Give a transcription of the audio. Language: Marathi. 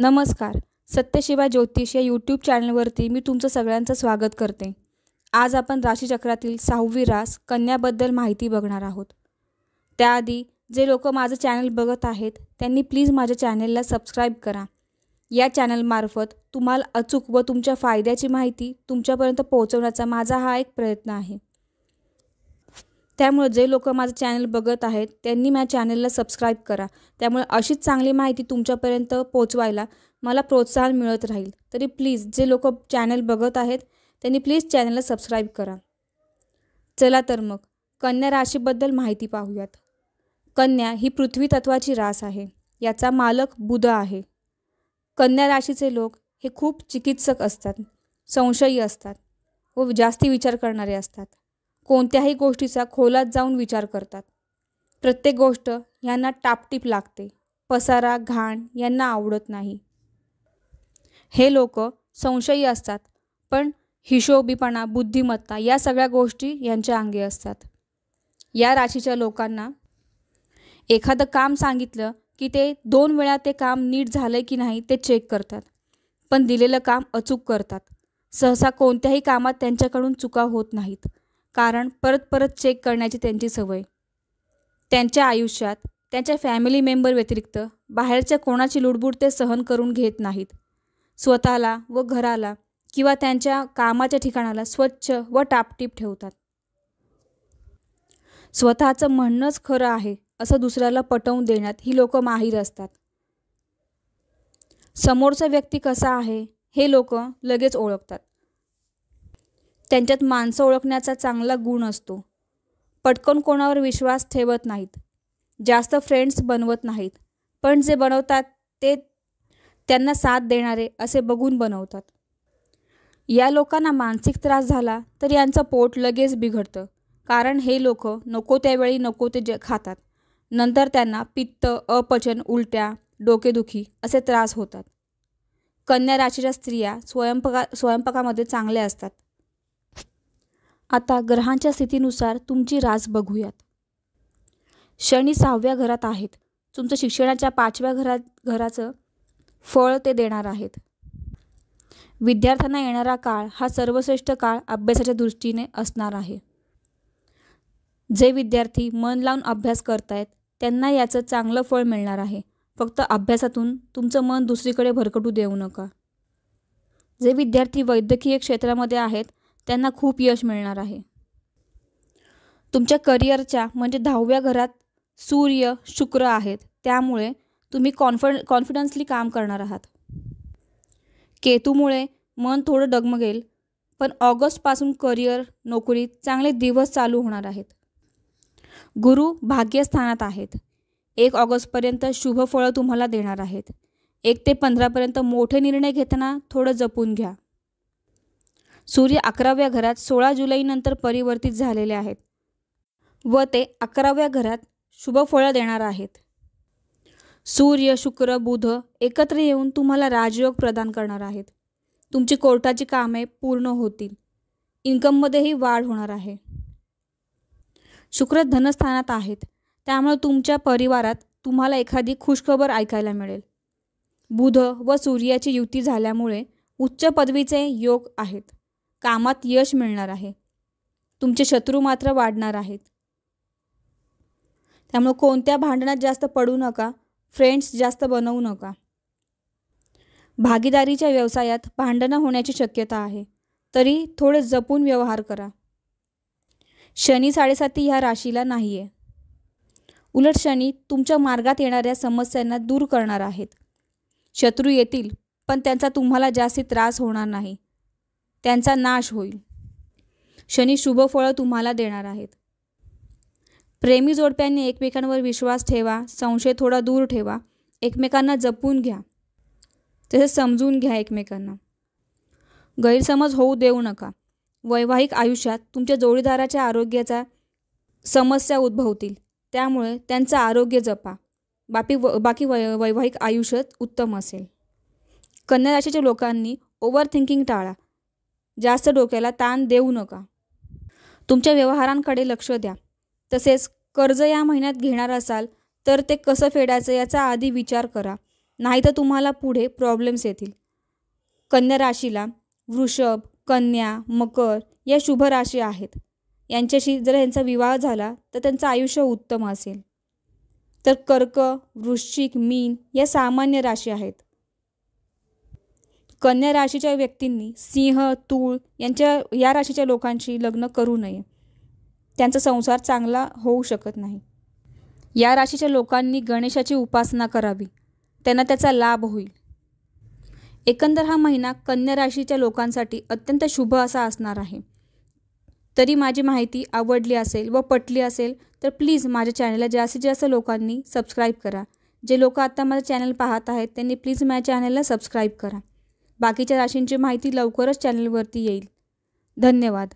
नमस्कार. सत्यशिवा ज्योतिष या यूट्यूब चॅनलवरती मी तुमचं सगळ्यांचं स्वागत करते. आज आपण राशीचक्रातील 6वी रास कन्याबद्दल माहिती बघणार आहोत. त्याआधी जे लोक माझं चॅनल बघत आहेत त्यांनी प्लीज माझ्या चॅनलला सबस्क्राईब करा. या चॅनलमार्फत तुम्हाला अचूक व तुमच्या फायद्याची माहिती तुमच्यापर्यंत पोहोचवण्याचा माझा हा एक प्रयत्न आहे. त्यामुळे जे लोक माझं चॅनल बघत आहेत त्यांनी माझ्या चॅनलला सबस्क्राईब करा. त्यामुळे अशीच चांगली माहिती तुमच्यापर्यंत पोहोचवायला मला प्रोत्साहन मिळत राहील. तरी प्लीज जे लोक चॅनल बघत आहेत त्यांनी प्लीज चॅनलला सबस्क्राईब करा. चला तर मग कन्या राशीबद्दल माहिती पाहूयात. कन्या ही पृथ्वी तत्वाची रास आहे. याचा मालक बुध आहे. कन्या राशीचे लोक हे खूप चिकित्सक असतात, संशयी असतात व जास्ती विचार करणारे असतात. कोणत्याही गोष्टीचा खोलात जाऊन विचार करतात. प्रत्येक गोष्ट यांना टापटीप लागते. पसारा घाण यांना आवडत नाही. हे लोक संशयी असतात, पण हिशोबीपणा, बुद्धिमत्ता या सगळ्या गोष्टी यांच्या अंगी असतात. या राशीच्या लोकांना एखादं काम सांगितलं की ते 2 वेळा ते काम नीट झालं की नाही ते चेक करतात, पण दिलेलं काम अचूक करतात. सहसा कोणत्याही कामात त्यांच्याकडून चुका होत नाहीत, कारण परत परत चेक करण्याची त्यांची सवय. त्यांच्या आयुष्यात त्यांच्या फॅमिली मेंबर व्यतिरिक्त बाहेरच्या कोणाची लुडबुड ते सहन करून घेत नाहीत. स्वतःला व घराला किंवा त्यांच्या कामाच्या ठिकाणाला स्वच्छ व टापटीप ठेवतात. स्वतःचं म्हणणंच खरं आहे असं दुसऱ्याला पटवून देण्यात ही लोक माहीर असतात. समोरचा व्यक्ती कसा आहे हे लोक लगेच ओळखतात. त्यांच्यात माणसं ओळखण्याचा चांगला गुण असतो. पटकन कोणावर विश्वास ठेवत नाहीत. जास्त फ्रेंड्स बनवत नाहीत, पण जे बनवतात ते त्यांना साथ देणारे असे बघून बनवतात. या लोकांना मानसिक त्रास झाला तर यांचं पोट लगेच बिघडतं, कारण हे लोक नको त्यावेळी नको ते खातात. नंतर त्यांना पित्त, अपचन, उलट्या, डोकेदुखी असे त्रास होतात. कन्या राशीच्या स्त्रिया स्वयंपाकामध्ये चांगल्या असतात. आता ग्रहांच्या स्थितीनुसार तुमची रास बघूयात. शनी 6व्या घरात आहेत. तुमचं शिक्षणाच्या 5व्या घराचं फळ ते देणार आहेत. विद्यार्थ्यांना येणारा काळ हा सर्वश्रेष्ठ काळ अभ्यासाच्या दृष्टीने असणार आहे. जे विद्यार्थी मन लावून अभ्यास करतायत त्यांना याचं चांगलं फळ मिळणार आहे. फक्त अभ्यासातून तुमचं मन दुसरीकडे भरकटू देऊ नका. जे विद्यार्थी वैद्यकीय क्षेत्रामध्ये आहेत त्यांना खूप यश मिळणार आहे. तुमच्या करिअरच्या म्हणजे 10व्या घरात सूर्य, शुक्र आहेत. त्यामुळे तुम्ही कॉन्फिडन्सली काम करणार आहात. केतूमुळे मन थोडं डगमगेल, पण ऑगस्टपासून करिअर, नोकरीत चांगले दिवस चालू होणार आहेत. गुरु भाग्यस्थानात आहेत. 1 ऑगस्टपर्यंत शुभ फळं तुम्हाला देणार आहेत. 1 ते 15पर्यंत मोठे निर्णय घेताना थोडं जपून घ्या. सूर्य 11व्या घरात 16 जुलैनंतर परिवर्तित झालेले आहेत व ते 11व्या घरात शुभ फळं देणार आहेत. सूर्य, शुक्र, बुध एकत्र येऊन तुम्हाला राजयोग प्रदान करणार आहेत. तुमची कोर्टाची कामे पूर्ण होतील. इन्कममध्येही वाढ होणार आहे. शुक्र धनस्थानात आहेत. त्यामुळे तुमच्या परिवारात तुम्हाला एखादी खुशखबर ऐकायला मिळेल. बुध व सूर्याची युती झाल्यामुळे उच्च पदवीचे योग आहेत. कामात यश मिळणार आहे. तुमचे शत्रू मात्र वाढणार आहेत. त्यामुळे कोणत्या भांडणात जास्त पडू नका. फ्रेंड्स जास्त बनवू नका. भागीदारीच्या व्यवसायात भांडणं होण्याची शक्यता आहे, तरी थोडे जपून व्यवहार करा. शनी 7.5 ह्या राशीला नाही आहे. उलट शनी तुमच्या मार्गात येणाऱ्या समस्यांना दूर करणार आहेत. शत्रू येतील, पण त्यांचा तुम्हाला जास्ती त्रास होणार नाही. त्यांचा नाश होईल. शनी शुभ फळं तुम्हाला देणार आहेत. प्रेमी जोडप्यांनी एकमेकांवर विश्वास ठेवा. संशय थोडा दूर ठेवा. एकमेकांना जपून घ्या. तसेच समजून घ्या एकमेकांना. गैरसमज होऊ देऊ नका. वैवाहिक आयुष्यात तुमच्या जोडीदाराच्या आरोग्याचा समस्या उद्भवतील, त्यामुळे त्यांचं आरोग्य जपा. बाकी वैवाहिक आयुष्य उत्तम असेल. कन्या राशीच्या लोकांनी ओव्हर थिंकिंग टाळा. जास्त डोक्याला ताण देऊ नका. तुमच्या व्यवहारांकडे लक्ष द्या. तसेच कर्ज या महिन्यात घेणार असाल तर ते कसं फेडायचं याचा आधी विचार करा. नाहीतर तुम्हाला पुढे प्रॉब्लेम्स येतील. कन्या राशीला वृषभ, कन्या, मकर या शुभ राशी आहेत. यांच्याशी जर यांचा विवाह झाला तर त्यांचं आयुष्य उत्तम असेल. तर कर्क, वृश्चिक, मीन या सामान्य राशी आहेत. कन्या राशीच्या व्यक्तींनी सिंह, तूळ या राशीच्या लोकांशी लग्न करू नये. त्यांचा संसार चांगला होऊ शकत नाही. या राशीच्या लोकांनी गणेशाची उपासना करावी, त्यांना त्याचा लाभ होईल. एकंदर हा महिना कन्या राशीच्या लोकांसाठी अत्यंत शुभ असा असणार आहे. तरी माझी माहिती आवडली असेल व पटली असेल तर प्लीज माझ्या चॅनलला जास्तीत जास्त लोकांनी सबस्क्राईब करा. जे लोक आता माझं चॅनल पाहत आहेत त्यांनी प्लीज माझ्या चॅनलला सबस्क्राईब करा. बाकीच्या राशींची माहिती लवकरच चॅनलवरती येईल. धन्यवाद.